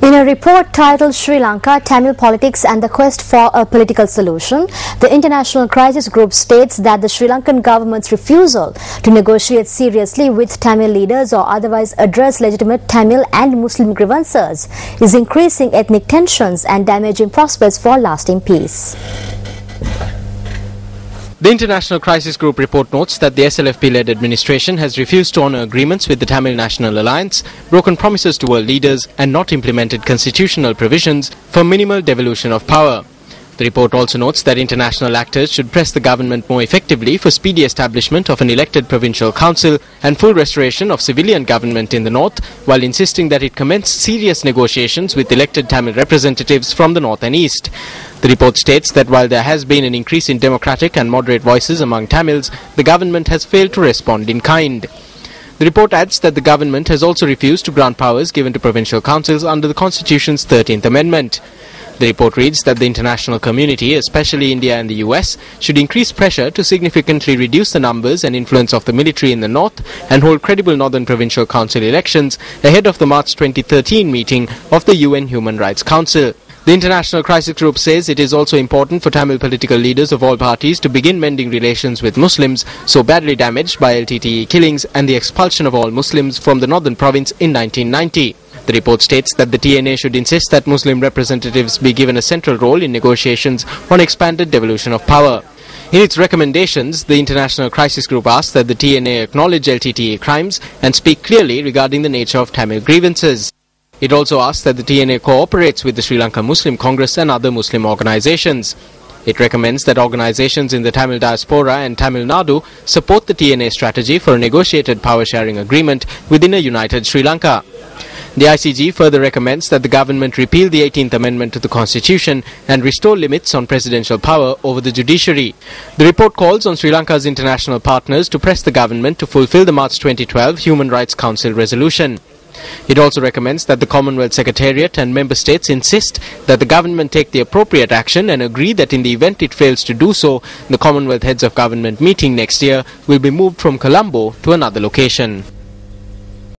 In a report titled Sri Lanka, Tamil Politics and the Quest for a Political Solution, the International Crisis Group states that the Sri Lankan government's refusal to negotiate seriously with Tamil leaders or otherwise address legitimate Tamil and Muslim grievances is increasing ethnic tensions and damaging prospects for lasting peace. The International Crisis Group report notes that the SLFP-led administration has refused to honour agreements with the Tamil National Alliance, broken promises to world leaders and not implemented constitutional provisions for minimal devolution of power. The report also notes that international actors should press the government more effectively for speedy establishment of an elected provincial council and full restoration of civilian government in the north, while insisting that it commence serious negotiations with elected Tamil representatives from the north and east. The report states that while there has been an increase in democratic and moderate voices among Tamils, the government has failed to respond in kind. The report adds that the government has also refused to grant powers given to provincial councils under the Constitution's 13th Amendment. The report reads that the international community, especially India and the US, should increase pressure to significantly reduce the numbers and influence of the military in the north and hold credible Northern Provincial Council elections ahead of the March 2013 meeting of the UN Human Rights Council. The International Crisis Group says it is also important for Tamil political leaders of all parties to begin mending relations with Muslims so badly damaged by LTTE killings and the expulsion of all Muslims from the northern province in 1990. The report states that the TNA should insist that Muslim representatives be given a central role in negotiations on expanded devolution of power. In its recommendations, the International Crisis Group asks that the TNA acknowledge LTTE crimes and speak clearly regarding the nature of Tamil grievances. It also asks that the TNA cooperates with the Sri Lanka Muslim Congress and other Muslim organizations. It recommends that organizations in the Tamil diaspora and Tamil Nadu support the TNA strategy for a negotiated power-sharing agreement within a united Sri Lanka. The ICG further recommends that the government repeal the 18th Amendment to the Constitution and restore limits on presidential power over the judiciary. The report calls on Sri Lanka's international partners to press the government to fulfill the March 2012 Human Rights Council resolution. It also recommends that the Commonwealth Secretariat and member states insist that the government take the appropriate action and agree that in the event it fails to do so, the Commonwealth Heads of Government meeting next year will be moved from Colombo to another location.